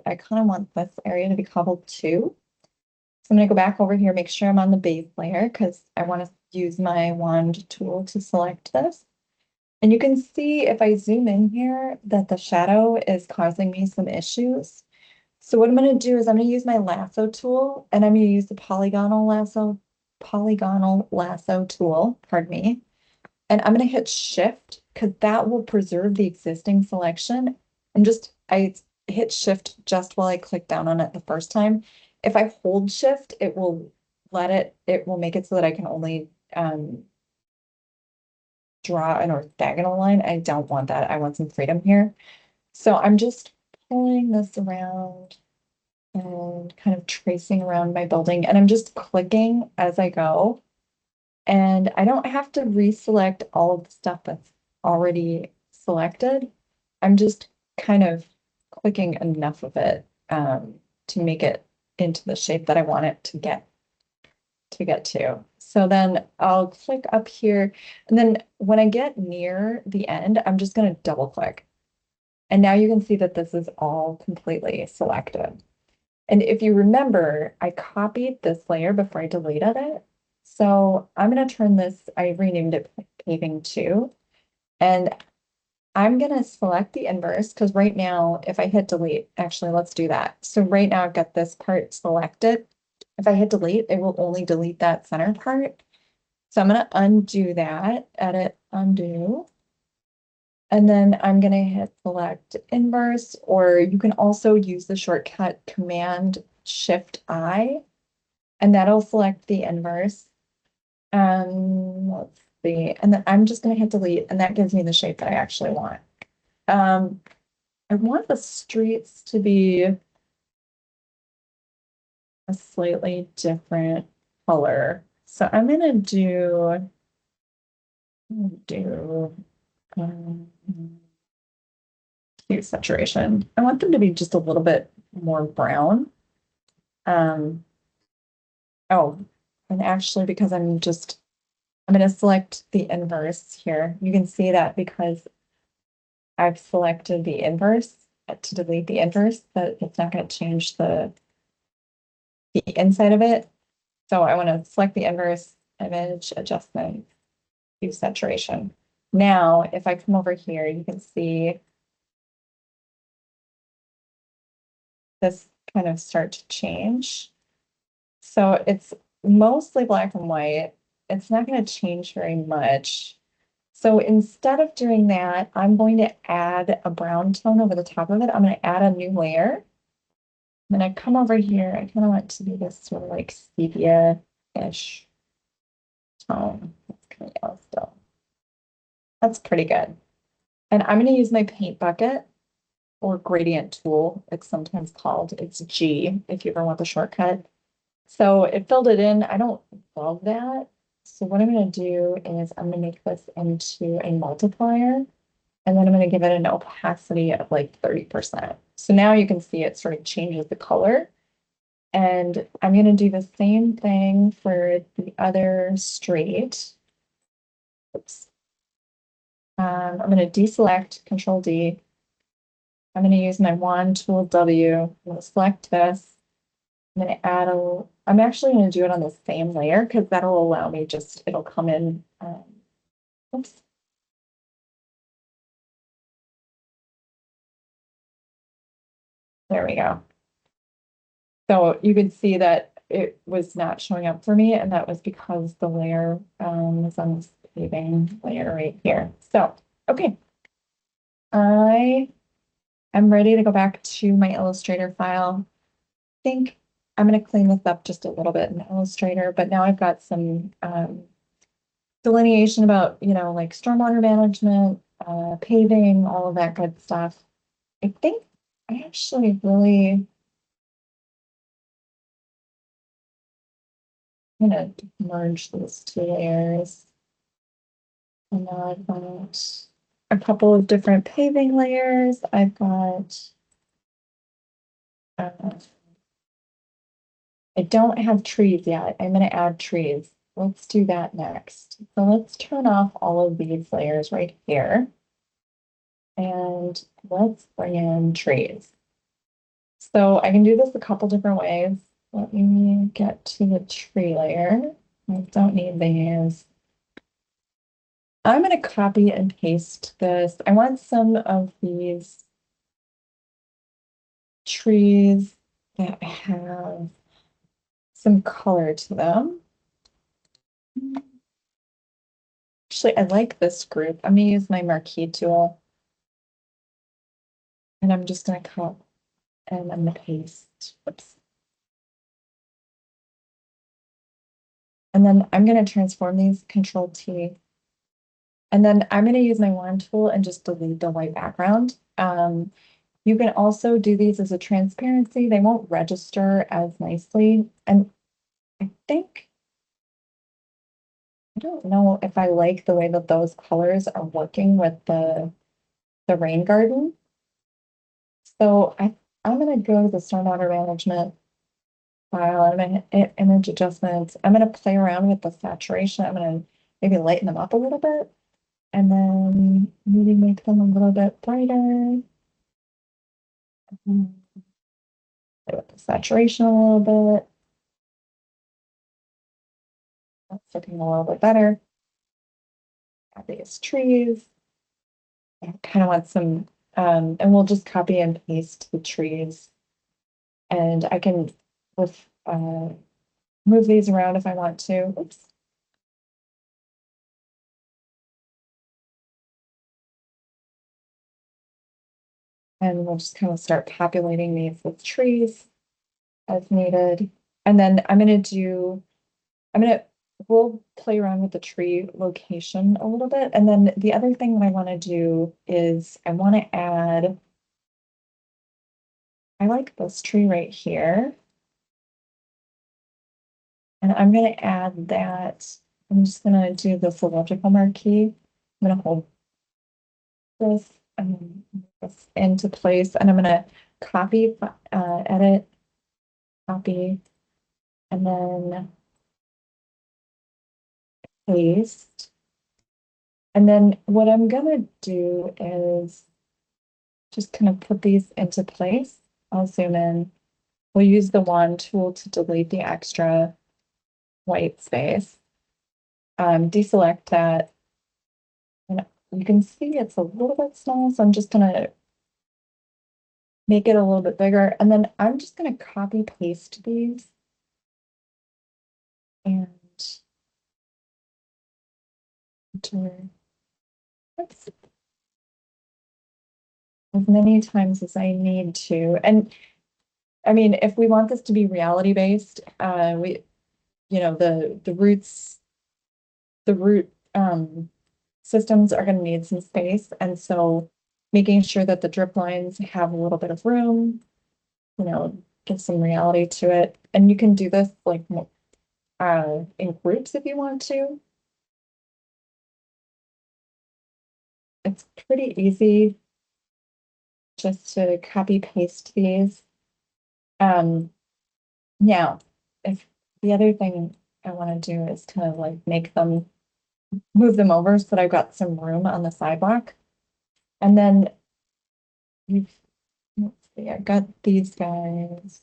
I kind of want this area to be cobbled too. So I'm going to go back over here, make sure I'm on the base layer because I want to use my wand tool to select this. And you can see if I zoom in here that the shadow is causing me some issues. So what I'm going to do is I'm going to use my lasso tool and I'm going to use the polygonal lasso tool, pardon me. And I'm going to hit shift because that will preserve the existing selection. And I hit shift just while I click down on it the first time. If I hold shift, it will make it so that I can only draw an orthogonal line. I don't want that. I want some freedom here. So I'm just pulling this around and kind of tracing around my building. And I'm just clicking as I go. And I don't have to reselect all of the stuff that's already selected. I'm just kind of clicking enough of it to make it into the shape that I want it to get to. So then I'll click up here. And then when I get near the end, I'm just going to double click. And now you can see that this is all completely selected. And if you remember, I copied this layer before I deleted it. So I'm going to turn this, I renamed it paving 2. And I'm going to select the inverse because right now, if I hit delete, actually, let's do that. So right now I've got this part selected. If I hit delete, it will only delete that center part. So I'm going to undo that, edit, undo. And then I'm going to hit select inverse, or you can also use the shortcut Command Shift I, and that'll select the inverse. Let's see. And then I'm just going to hit delete, and that gives me the shape that I actually want. I want the streets to be a slightly different color. So I'm going to do um, hue saturation. I want them to be just a little bit more brown. Um, oh, and actually, because I'm going to select the inverse here. You can see that because I've selected the inverse to delete the inverse, but it's not going to change the inside of it. So I want to select the inverse, image, adjustment, hue saturation. Now, if I come over here, you can see this kind of start to change. So it's mostly black and white. It's not going to change very much. So instead of doing that, I'm going to add a brown tone over the top of it. I'm going to add a new layer. I'm going to come over here. I kind of want to do this sort of like sepia-ish tone. That's kind of yellow still. That's pretty good. And I'm going to use my paint bucket or gradient tool, it's sometimes called. It's G if you ever want the shortcut. So it filled it in. I don't love that. So what I'm going to do is I'm going to make this into a multiplier. And then I'm going to give it an opacity of like 30%. So now you can see it sort of changes the color. And I'm going to do the same thing for the other straight. Oops. I'm going to deselect, Control D. I'm going to use my wand tool W. I'm going to select this. I'm going to add I'm actually going to do it on the same layer because that'll allow me it'll come in. Oops. There we go. So you could see that it was not showing up for me, and that was because the layer was on this paving layer right here. So, okay. I am ready to go back to my Illustrator file. I think I'm going to clean this up just a little bit in Illustrator, but now I've got some delineation about, like stormwater management, paving, all of that good stuff. I think I actually really I'm gonna merge these two layers. And now I've got a couple of different paving layers. I've got, I don't have trees yet. I'm going to add trees. Let's do that next. So let's turn off all of these layers right here. And let's bring in trees. So I can do this a couple different ways. Let me get to the tree layer. I don't need these. I'm going to copy and paste this. I want some of these trees that have some color to them. Actually, I like this group. I'm going to use my marquee tool and I'm just going to cut and I'm going to paste. Whoops. And then I'm going to transform these, Control T. And then I'm going to use my wand tool and just delete the white background. You can also do these as a transparency. They won't register as nicely. And I think, I don't know if I like the way that those colors are working with the rain garden. So I'm going to go to the stormwater management file. I'm going to image adjustments. I'm going to play around with the saturation. I'm going to maybe lighten them up a little bit and then maybe make them a little bit brighter. Play with the saturation a little bit. That's looking a little bit better. Got these trees. I kind of want some, and we'll just copy and paste the trees. And I can with move these around if I want to. Oops. And we'll just kind of start populating these with trees as needed. And then we'll play around with the tree location a little bit. And then the other thing that I want to do is I want to add, I like this tree right here. And I'm going to add that. I'm just going to do the cylindrical marquee. I'm going to hold this and move this into place. And I'm going to copy, edit, copy, and then paste. And then what I'm going to do is just kind of put these into place. I'll zoom in. We'll use the wand tool to delete the extra white space. Deselect that. And you can see it's a little bit small, so I'm just gonna make it a little bit bigger. And then I'm just gonna copy paste these and enter as many times as I need to. And I mean, if we want this to be reality based, the root systems are going to need some space. And so making sure that the drip lines have a little bit of room, give some reality to it. And you can do this like in groups if you want to. It's pretty easy just to copy paste these. Now, if the other thing I want to do is kind of like move them over so that I've got some room on the sidewalk. And then let's see, I've got these guys.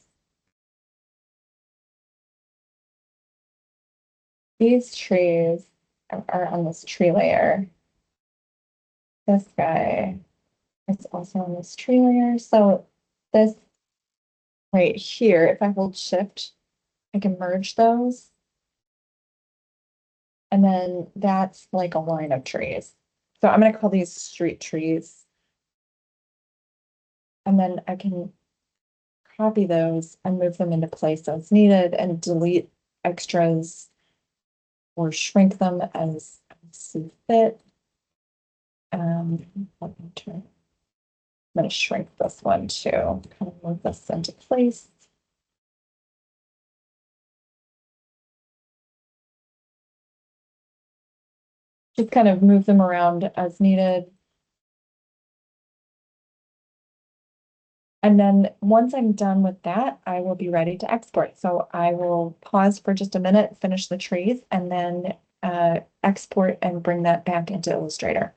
These trees are on this tree layer. This guy is also on this tree layer. So this right here, if I hold shift, I can merge those. And then that's like a line of trees. So I'm going to call these street trees. And then I can copy those and move them into place as needed and delete extras or shrink them as I see fit. Let me turn. I'm going to shrink this one too, kind of move this into place. Just kind of move them around as needed. And then once I'm done with that, I will be ready to export. So I will pause for just a minute, finish the trees, and then export and bring that back into Illustrator.